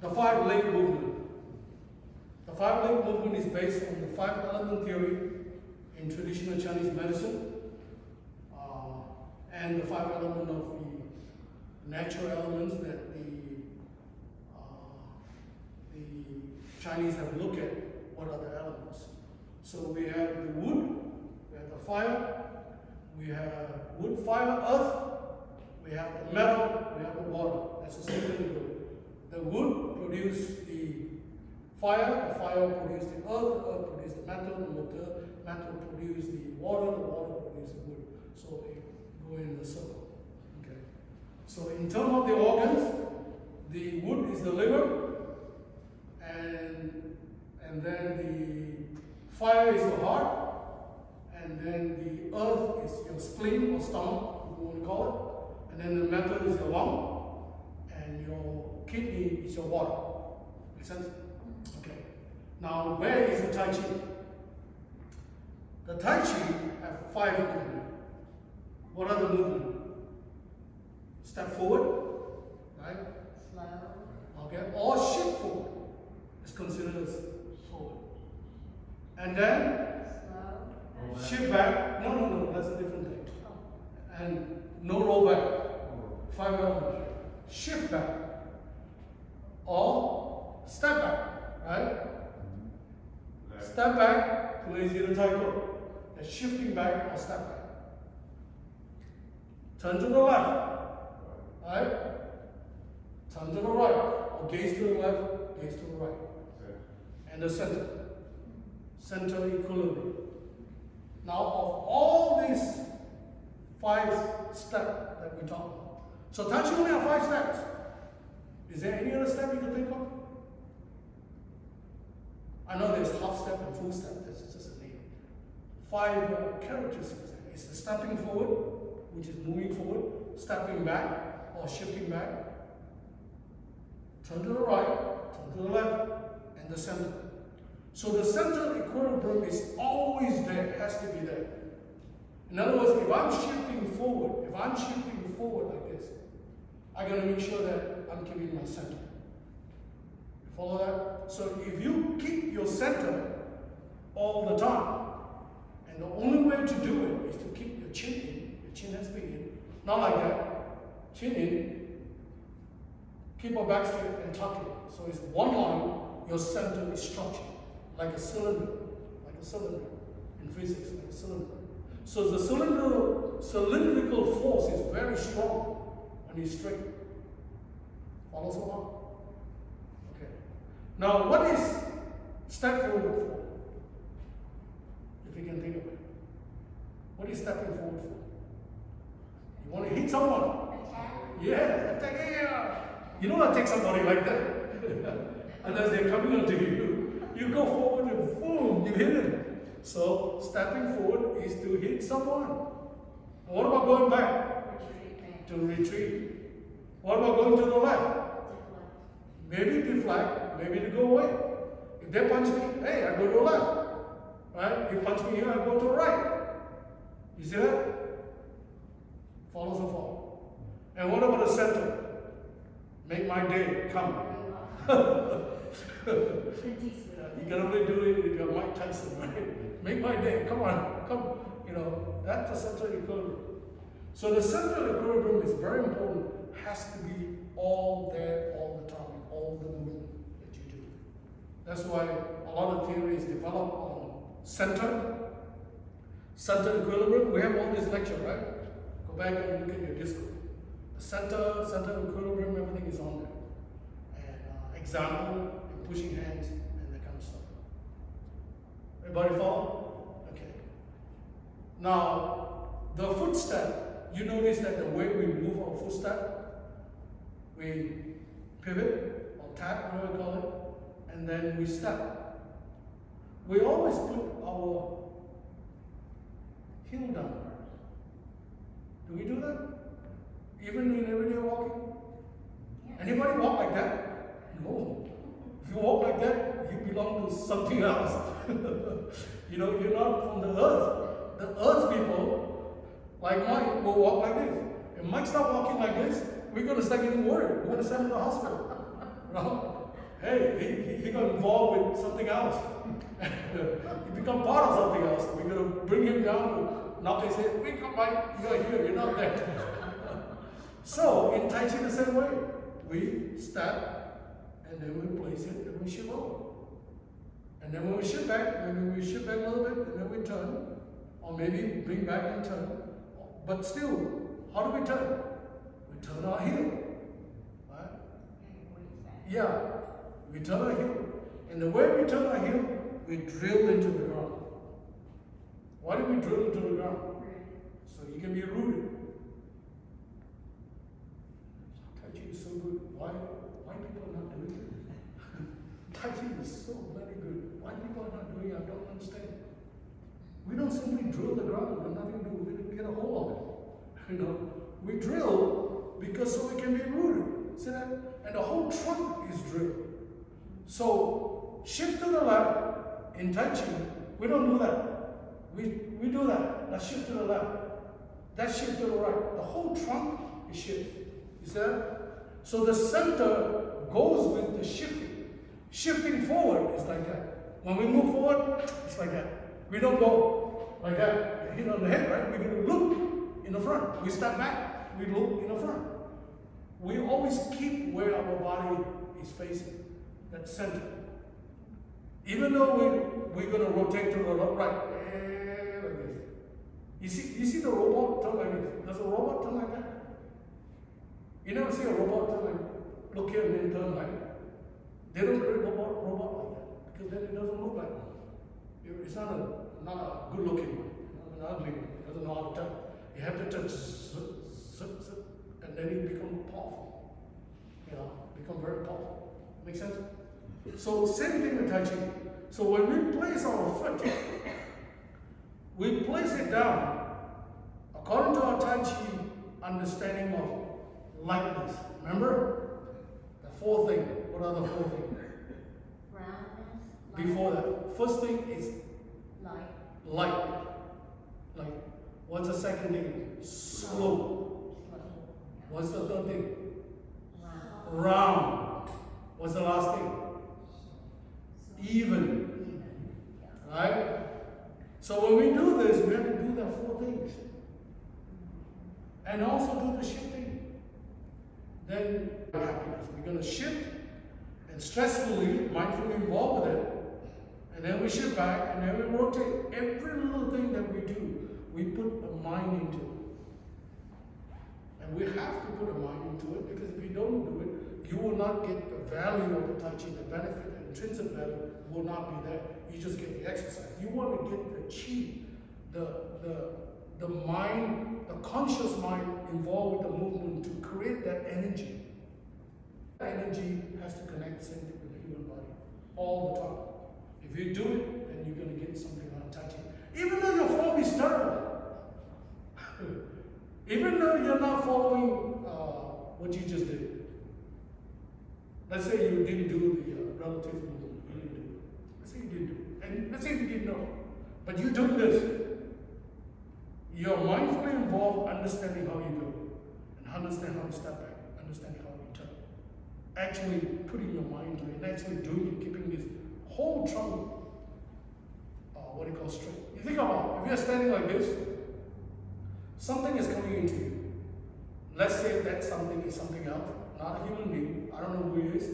the 5-leg movement. The 5-leg movement is based on the 5-element theory in traditional Chinese medicine, and the 5 elements of the natural elements that the Chinese have looked at. What are the elements? So we have the wood, we have the fire, we have wood, fire, earth, we have the metal, we have the water. That's the same thing. The wood produces the fire produces the earth produces the metal produces the water produces the wood. So they go in the circle. Okay. So in terms of the organs, the wood is the liver, and then the fire is the heart, and then the earth is your spleen or stomach, if you want to call it, and then the metal is your lung, and your kidney is your water. Make sense? Okay. Now, where is the Tai Chi? The Tai Chi have 5 movements. What are the movements? Step forward, right? Slow. Okay. Or shift forward is considered as forward. And then Slow. shift back. No, that's a different thing. Oh. And no roll back. 5 elements. Shift back. Or step back, right? Step back to lazy the taiko. That's shifting back or step back. Turn to the left, right? Turn to the right, or gaze to the left, gaze to the right. And the center. Center equilibrium. Now, of all these 5 steps that we talk about, so Tai Chi only have 5 steps. Is there any other step you can think of? I know there's half step and full step, that's just a name. 5 characteristics. It's the stepping forward, which is moving forward, stepping back or shifting back, turn to the right, turn to the left, and the center. So the center equilibrium is always there, has to be there. In other words, if I'm shifting forward like this, I gotta make sure that I'm keeping my center. You follow that? So if you keep your center all the time, and the only way to do it is to keep your chin in, your chin has to be in, not like that, chin in, keep our back straight and tuck it. So it's one line, your center is structured, like a cylinder in physics, like a cylinder. So the cylindrical force is very strong when you straight. Follow so far? Okay. Now, what is step forward for? If you can think of it. What is stepping forward for? You want to hit someone? Attack. Yeah, attack. Yeah. You don't want to take somebody like that. Unless they're coming onto you. You go forward and boom, you hit him. So, stepping forward is to hit someone. What about going back? Retreat. To retreat. What about going to the left? Maybe deflect, maybe to go away. If they punch me, hey, I go to the left. Right? You punch me here, I go to the right. You see that? Follow so far. And what about the center? Make my day, come. You can only do it if you're Mike Tyson, right? Make my day, come on, come. You know, that's the center equilibrium. So the center equilibrium is very important, has to be all there all the time, all the movement that you do. That's why a lot of theory is developed on center equilibrium. We have all this lecture, right? Go back and look at your disco. The center equilibrium, everything is on there. And example, and pushing hands, and that kind of stuff. Everybody follow? Okay. Now, the footstep, you notice that the way we move our footstep, we pivot or tap, whatever we call it, and then we step. We always put our heel down. Do we do that? Even in everyday walking? Anybody walk like that? No. If you walk like that, you belong to something else. You know, you're not from the earth. The earth people, like Mike, will walk like this. If Mike stop walking like this, we're going to start getting worried. We're going to send him to the hospital. No? hey, he got involved with something else. He become part of something else. We're going to bring him down to, now they say, wake up, Mike, you're here, you're not there. So, in Tai Chi the same way, we step, and then we place it, and we shift over. And then when we shift back, maybe we shift back a little bit, and then we turn, or maybe bring back and turn. But still, how do we turn? We turn our heel, right? Yeah, we turn our heel. And the way we turn our heel, we drill into the ground. Why do we drill into the ground? So you can be rooted. Tai Chi is so good. Why people are not doing it? Tai Chi is so very good. Why people are not doing it, I don't understand. We don't simply drill the ground with nothing to do. We don't get a hold of it. You know, we drill because so we can be rooted. See that? And the whole trunk is drilled. So shift to the left in Tai Chi. We don't do that. We do that. Let's shift to the left. That shift to the right. The whole trunk is shifted. You see that? So the center goes with the shifting. Shifting forward is like that. When we move forward, it's like that. We don't go like that. Hit on the head, right? We're going to look in the front. We step back, we look in the front. We always keep where our body is facing, that center. Even though we're going to rotate to the right, like this. You see the robot turn like this? Does a robot turn like that? You never see a robot turn like, look here and then turn like that. They don't create a robot like that, because then it doesn't look like one. It's not a good looking one, not an ugly one. It doesn't know how to turn. You have to touch, and then it becomes powerful. You know, become very powerful. Make sense? So same thing with Tai Chi. So when we place our foot, we place it down according to our Tai Chi understanding of lightness. Remember? The four things. What are the four things? Roundness. Before that, first thing is Light. Light. What's the second thing? Slow. What's the third thing? Round. What's the last thing? Even. Right? So when we do this, we have to do the four things. And also do the shifting. Then happiness. We're going to shift and stressfully, mindfully involved with it. And then we shift back and then we rotate. Every little thing that we do, we put a mind into it. And we have to put a mind into it, because if you don't do it, you will not get the value of the Tai Chi, the benefit, the intrinsic value will not be there. You just get the exercise. You want to get the chi, the mind, the conscious mind involved with the movement to create that energy. That energy has to connect simply with the human body all the time. If you do it, then you're going to get something out of Tai Chi. Even though your form is terrible, even though you're not following what you just did. Let's say you didn't do the relative movement. You didn't do it. Let's say you didn't do it. And let's say you didn't know. But you do this. You're mindfully involved, understanding how you do it, and understand how you step back, understanding how you turn. Actually putting your mind to it, and actually doing it, keeping this whole trunk, what do you call straight. You think about it. If you're standing like this, something is coming into you. Let's say that something is something else, not a human being. I don't know who he is.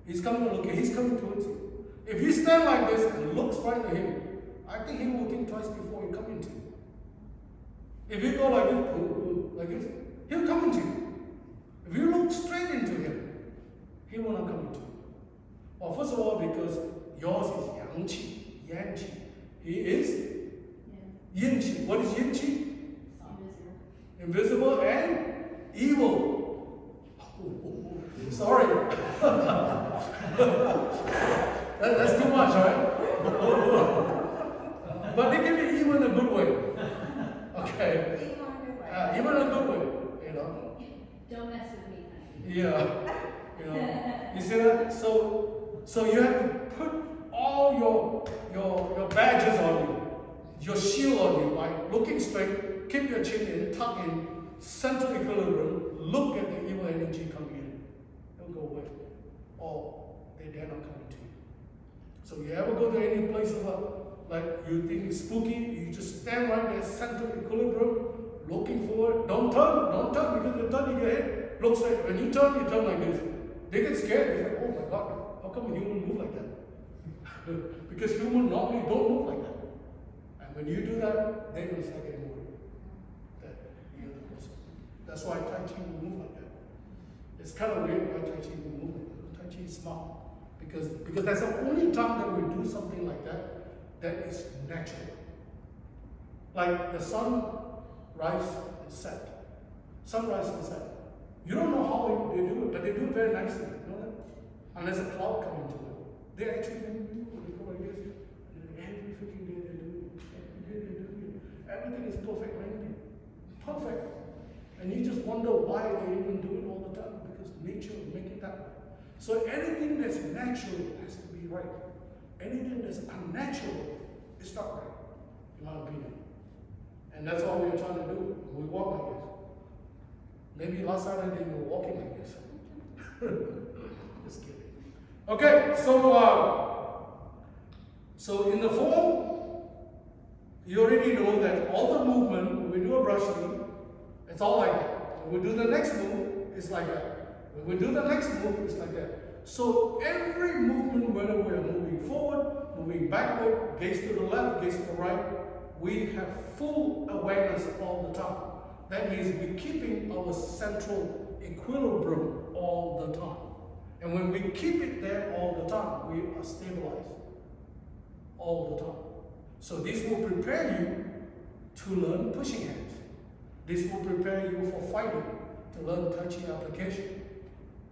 He's coming to look at, he's coming towards you. If you stand like this and looks right at him, I think he will think twice before he comes into you. If you go like this, he'll come into you. If you look straight into him, he will not come into you. Well, first of all, because yours is yang qi, yang qi. He is yin qi. What is yin qi? Invisible and evil. Sorry. That's too much, right? But it can be evil in a good way. Okay. Even in a good way, you know. Don't mess with me. Yeah. You know. You see that? So you have to put all your badges on you, your shield on you by looking straight, keep your chin in, tuck in, central equilibrium, look at the evil energy coming in. Don't go away. Or they dare not come into you. So you ever go to any place like you think it's spooky, you just stand right there, center equilibrium, looking forward. Don't turn because you turn your head. Looks like when you turn like this. They get scared. They say, oh my God, how come a human move like that? Because humans normally don't move like that. And when you do that, they don't start getting worried that you're the person. That's why Tai Chi will move like that. It's kind of weird why Tai Chi will move like that. Tai Chi is smart. Because that's the only time that we do something like that is natural. Like the sun rise and set. Sunrise and set. You don't know how they do it, but they do it very nicely. You know that? Unless a cloud comes into it. They actually do it. They go like this. And then every freaking day they do it. Every day they do it. Everything is perfect, right? Perfect. And you just wonder why they even do it all the time. Because nature will make it that way. So anything that's natural has to be right. Anything that's unnatural is not right, in my opinion. And that's all we're trying to do. We walk like this. Maybe last Saturday you were walking like this. Just kidding. Okay, so in the form, you already know that all the movement, when we do a brush lead, it's all like that. When we do the next move, it's like that. When we do the next move, it's like that. So every movement, whether we're moving forward, moving backward, gaze to the left, gaze to the right, we have full awareness all the time. That means we're keeping our central equilibrium all the time. And when we keep it there all the time, we are stabilized all the time. So this will prepare you to learn pushing hands. This will prepare you for fighting, to learn Tai Chi application.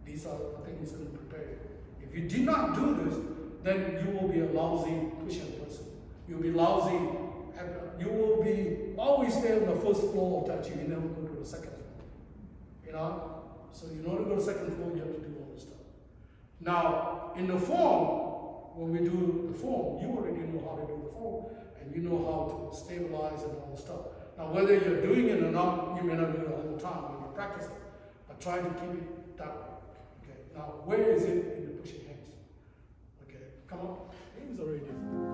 These are the things that's going to prepare you. If you did not do this, then you will be a lousy pushing person. You'll be lousy. You will be always there on the first floor of Tai Chi. You never go to the second floor. You know? So in order to go to the second floor, you have to do all this stuff. Now, in the form, when we do the form, you already know how to do the form, and you know how to stabilize and all this stuff. Now, whether you're doing it or not, you may not do it all the time when you practice it, but try to keep it that way. Okay. Now, where is it in the pushing hands? Okay. Come on. It is already different.